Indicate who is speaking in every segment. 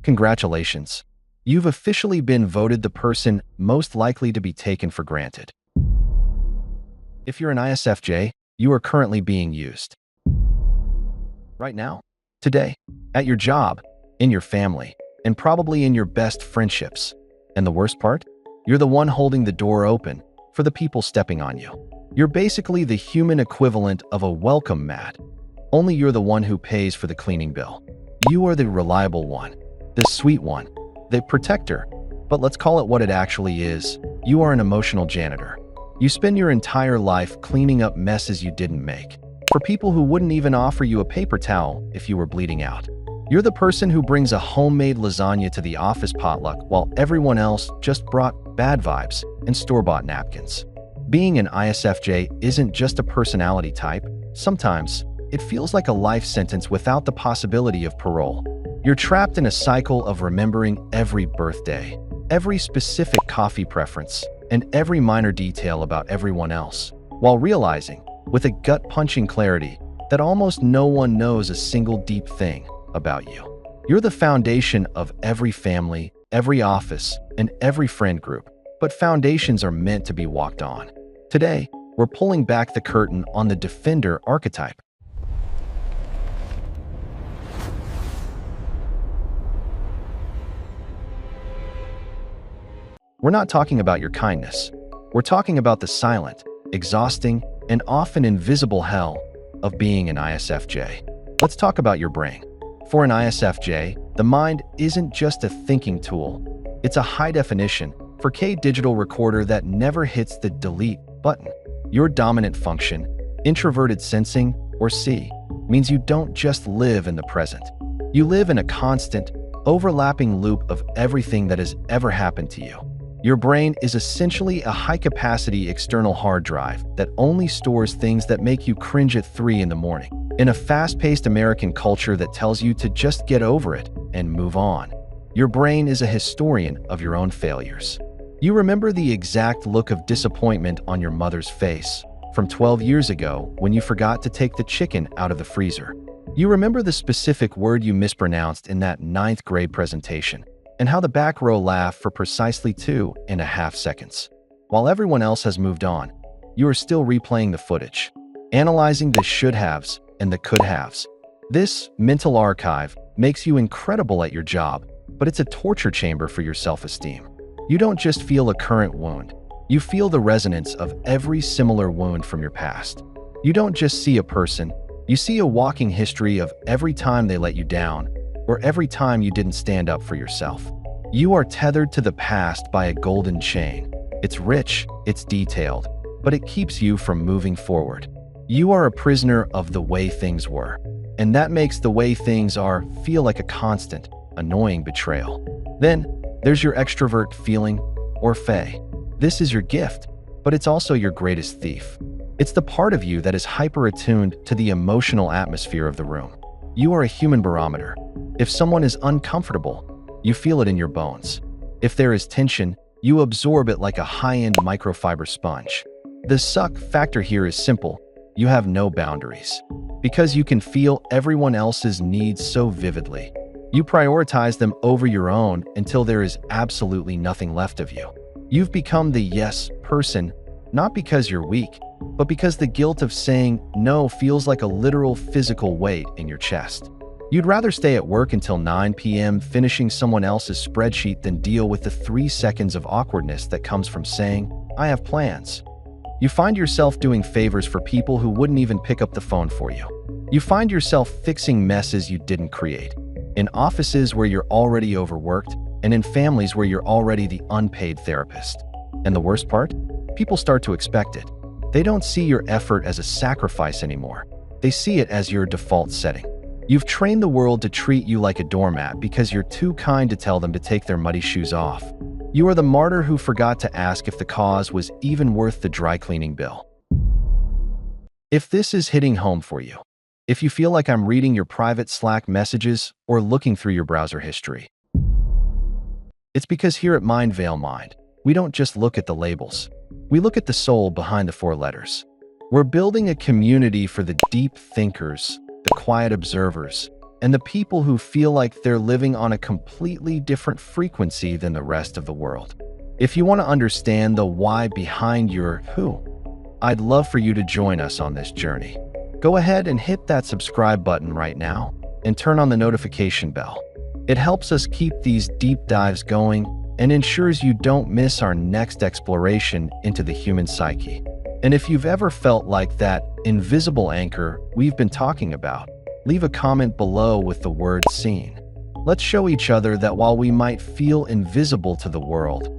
Speaker 1: Congratulations. You've officially been voted the person most likely to be taken for granted. If you're an ISFJ, you are currently being used. Right now, today, at your job, in your family, and probably in your best friendships. And the worst part? You're the one holding the door open for the people stepping on you. You're basically the human equivalent of a welcome mat. Only you're the one who pays for the cleaning bill. You are the reliable one, the sweet one, the protector. But let's call it what it actually is. You are an emotional janitor. You spend your entire life cleaning up messes you didn't make, for people who wouldn't even offer you a paper towel if you were bleeding out. You're the person who brings a homemade lasagna to the office potluck while everyone else just brought bad vibes and store-bought napkins. Being an ISFJ isn't just a personality type. Sometimes, it feels like a life sentence without the possibility of parole. You're trapped in a cycle of remembering every birthday, every specific coffee preference, and every minor detail about everyone else, while realizing, with a gut-punching clarity, that almost no one knows a single deep thing about you. You're the foundation of every family, every office, and every friend group, but foundations are meant to be walked on. Today, we're pulling back the curtain on the defender archetype. We're not talking about your kindness. We're talking about the silent, exhausting, and often invisible hell of being an ISFJ. Let's talk about your brain. For an ISFJ, the mind isn't just a thinking tool. It's a high-definition, 4K digital recorder that never hits the delete button. Your dominant function, introverted sensing, or C, means you don't just live in the present. You live in a constant, overlapping loop of everything that has ever happened to you. Your brain is essentially a high-capacity external hard drive that only stores things that make you cringe at 3 in the morning. In a fast-paced American culture that tells you to just get over it and move on, your brain is a historian of your own failures. You remember the exact look of disappointment on your mother's face from 12 years ago when you forgot to take the chicken out of the freezer. You remember the specific word you mispronounced in that 9th grade presentation, and how the back row laughed for precisely 2.5 seconds. While everyone else has moved on, you are still replaying the footage, analyzing the should-haves and the could-haves. This mental archive makes you incredible at your job, but it's a torture chamber for your self-esteem. You don't just feel a current wound. You feel the resonance of every similar wound from your past. You don't just see a person. You see a walking history of every time they let you down, or every time you didn't stand up for yourself. You are tethered to the past by a golden chain. It's rich, it's detailed, but it keeps you from moving forward. You are a prisoner of the way things were, and that makes the way things are feel like a constant, annoying betrayal. Then, there's your extrovert feeling, or Fae. This is your gift, but it's also your greatest thief. It's the part of you that is hyper-attuned to the emotional atmosphere of the room. You are a human barometer. If someone is uncomfortable, you feel it in your bones. If there is tension, you absorb it like a high-end microfiber sponge. The suck factor here is simple. You have no boundaries. Because you can feel everyone else's needs so vividly, you prioritize them over your own until there is absolutely nothing left of you. You've become the yes person, not because you're weak, but because the guilt of saying no feels like a literal physical weight in your chest. You'd rather stay at work until 9 p.m. finishing someone else's spreadsheet than deal with the 3 seconds of awkwardness that comes from saying, "I have plans." You find yourself doing favors for people who wouldn't even pick up the phone for you. You find yourself fixing messes you didn't create, in offices where you're already overworked, and in families where you're already the unpaid therapist. And the worst part? People start to expect it. They don't see your effort as a sacrifice anymore. They see it as your default setting. You've trained the world to treat you like a doormat because you're too kind to tell them to take their muddy shoes off. You are the martyr who forgot to ask if the cause was even worth the dry cleaning bill. If this is hitting home for you, if you feel like I'm reading your private Slack messages or looking through your browser history, it's because here at Mindveil Mind, we don't just look at the labels. We look at the soul behind the 4 letters. We're building a community for the deep thinkers, the quiet observers, and the people who feel like they're living on a completely different frequency than the rest of the world. If you want to understand the why behind your who, I'd love for you to join us on this journey. Go ahead and hit that subscribe button right now and turn on the notification bell. It helps us keep these deep dives going and ensures you don't miss our next exploration into the human psyche. And if you've ever felt like that invisible anchor we've been talking about, leave a comment below with the word "seen." Let's show each other that while we might feel invisible to the world,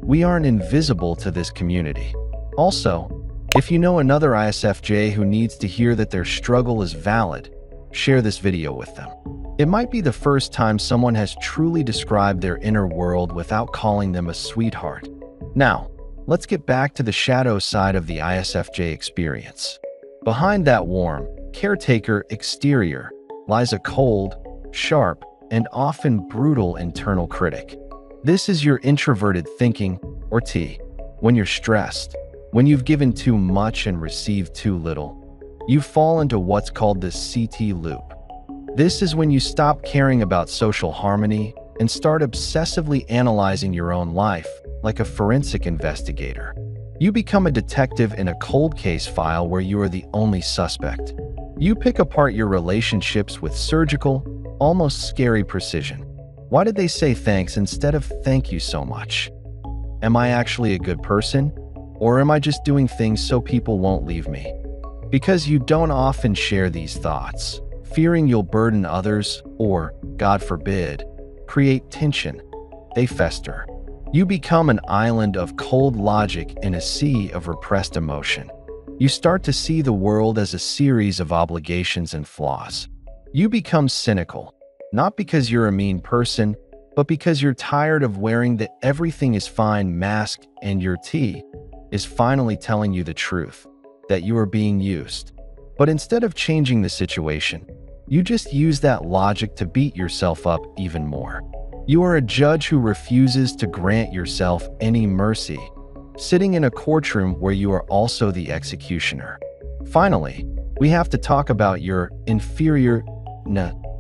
Speaker 1: we aren't invisible to this community. Also, if you know another ISFJ who needs to hear that their struggle is valid, share this video with them. It might be the first time someone has truly described their inner world without calling them a sweetheart. Now, let's get back to the shadow side of the ISFJ experience. Behind that warm, caretaker exterior lies a cold, sharp, and often brutal internal critic. This is your introverted thinking, or T. When you're stressed, when you've given too much and received too little, you fall into what's called the CT loop. This is when you stop caring about social harmony and start obsessively analyzing your own life like a forensic investigator. You become a detective in a cold case file where you are the only suspect. You pick apart your relationships with surgical, almost scary precision. Why did they say thanks instead of thank you so much? Am I actually a good person? Or am I just doing things so people won't leave me? Because you don't often share these thoughts, fearing you'll burden others or, God forbid, create tension. They fester. You become an island of cold logic in a sea of repressed emotion. You start to see the world as a series of obligations and flaws. You become cynical, not because you're a mean person, but because you're tired of wearing the everything is fine mask, and your T is finally telling you the truth, that you are being used. But instead of changing the situation, you just use that logic to beat yourself up even more. You are a judge who refuses to grant yourself any mercy, sitting in a courtroom where you are also the executioner. Finally, we have to talk about your inferior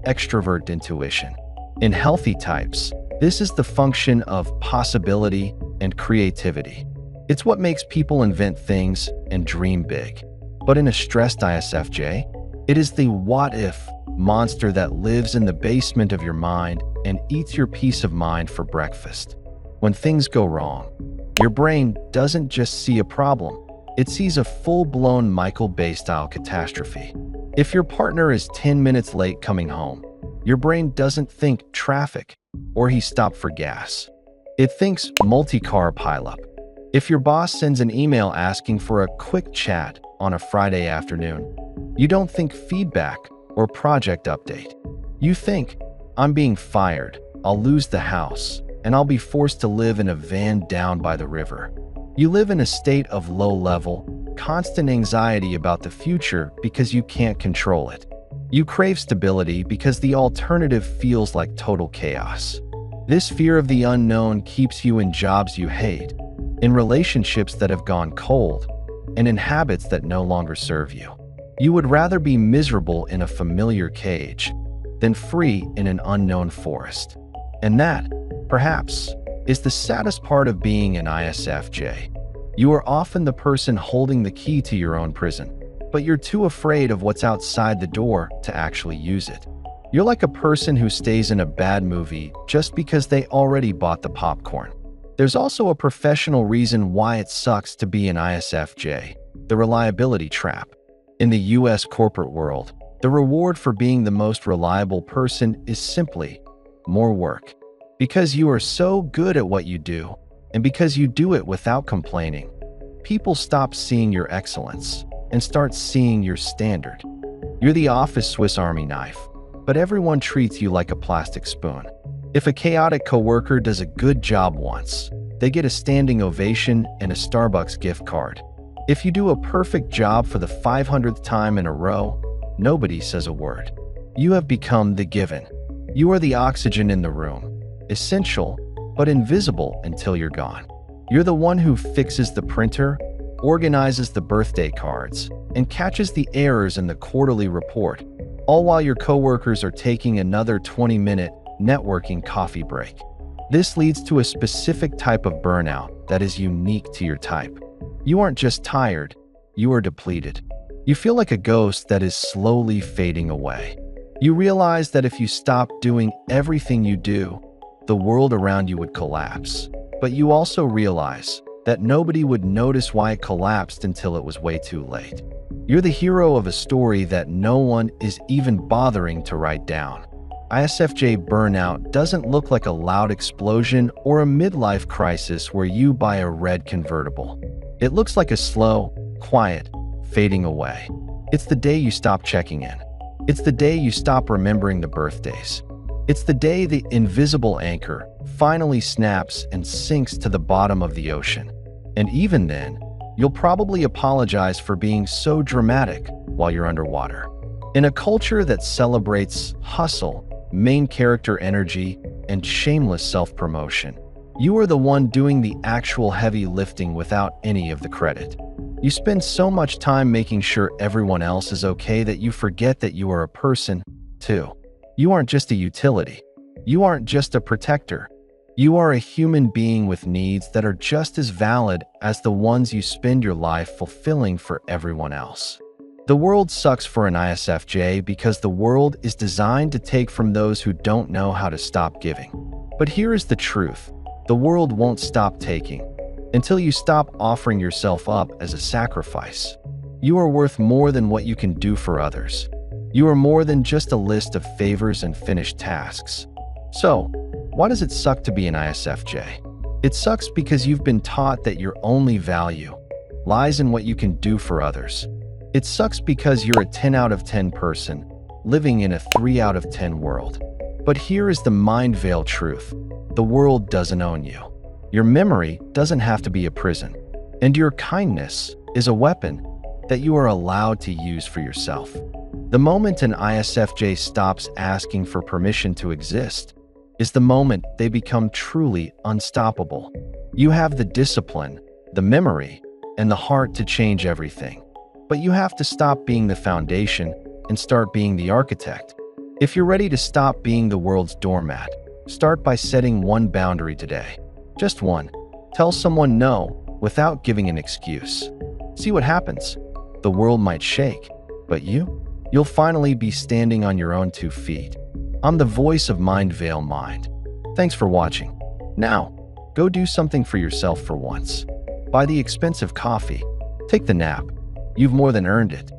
Speaker 1: extrovert intuition. In healthy types, this is the function of possibility and creativity. It's what makes people invent things and dream big. But in a stressed ISFJ, it is the what-if monster that lives in the basement of your mind and eats your peace of mind for breakfast. When things go wrong, your brain doesn't just see a problem, it sees a full-blown Michael Bay-style catastrophe. If your partner is 10 minutes late coming home, your brain doesn't think traffic or he stopped for gas. It thinks multi-car pileup. If your boss sends an email asking for a quick chat on a Friday afternoon, you don't think feedback or project update. You think, I'm being fired, I'll lose the house, and I'll be forced to live in a van down by the river. You live in a state of low-level, constant anxiety about the future because you can't control it. You crave stability because the alternative feels like total chaos. This fear of the unknown keeps you in jobs you hate, in relationships that have gone cold, and in habits that no longer serve you. You would rather be miserable in a familiar cage than free in an unknown forest. And that, perhaps, is the saddest part of being an ISFJ. You are often the person holding the key to your own prison, but you're too afraid of what's outside the door to actually use it. You're like a person who stays in a bad movie just because they already bought the popcorn. There's also a professional reason why it sucks to be an ISFJ, the reliability trap. In the US corporate world, the reward for being the most reliable person is simply more work. Because you are so good at what you do, and because you do it without complaining, people stop seeing your excellence and start seeing your standard. You're the office Swiss Army knife, but everyone treats you like a plastic spoon. If a chaotic coworker does a good job once, they get a standing ovation and a Starbucks gift card. If you do a perfect job for the 500th time in a row, nobody says a word. You have become the given. You are the oxygen in the room, essential but invisible until you're gone. You're the one who fixes the printer, organizes the birthday cards, and catches the errors in the quarterly report, all while your coworkers are taking another 20-minute networking coffee break. This leads to a specific type of burnout that is unique to your type. You aren't just tired, you are depleted. You feel like a ghost that is slowly fading away. You realize that if you stopped doing everything you do, the world around you would collapse. But you also realize that nobody would notice why it collapsed until it was way too late. You're the hero of a story that no one is even bothering to write down. ISFJ burnout doesn't look like a loud explosion or a midlife crisis where you buy a red convertible. It looks like a slow, quiet, fading away. It's the day you stop checking in. It's the day you stop remembering the birthdays. It's the day the invisible anchor finally snaps and sinks to the bottom of the ocean. And even then, you'll probably apologize for being so dramatic while you're underwater. In a culture that celebrates hustle, main character energy, and shameless self-promotion, you are the one doing the actual heavy lifting without any of the credit. You spend so much time making sure everyone else is okay that you forget that you are a person, too. You aren't just a utility. You aren't just a protector. You are a human being with needs that are just as valid as the ones you spend your life fulfilling for everyone else. The world sucks for an ISFJ because the world is designed to take from those who don't know how to stop giving. But here is the truth. The world won't stop taking until you stop offering yourself up as a sacrifice. You are worth more than what you can do for others. You are more than just a list of favors and finished tasks. So, why does it suck to be an ISFJ? It sucks because you've been taught that your only value lies in what you can do for others. It sucks because you're a 10 out of 10 person living in a 3 out of 10 world. But here is the Mindveil truth. The world doesn't own you. Your memory doesn't have to be a prison. And your kindness is a weapon that you are allowed to use for yourself. The moment an ISFJ stops asking for permission to exist is the moment they become truly unstoppable. You have the discipline, the memory, and the heart to change everything. But you have to stop being the foundation and start being the architect. If you're ready to stop being the world's doormat, start by setting one boundary today. Just one. Tell someone no without giving an excuse. See what happens. The world might shake, but you'll finally be standing on your own 2 feet. I'm the voice of Mindveil Mind. Thanks for watching. Now, go do something for yourself for once. Buy the expensive coffee. Take the nap. You've more than earned it.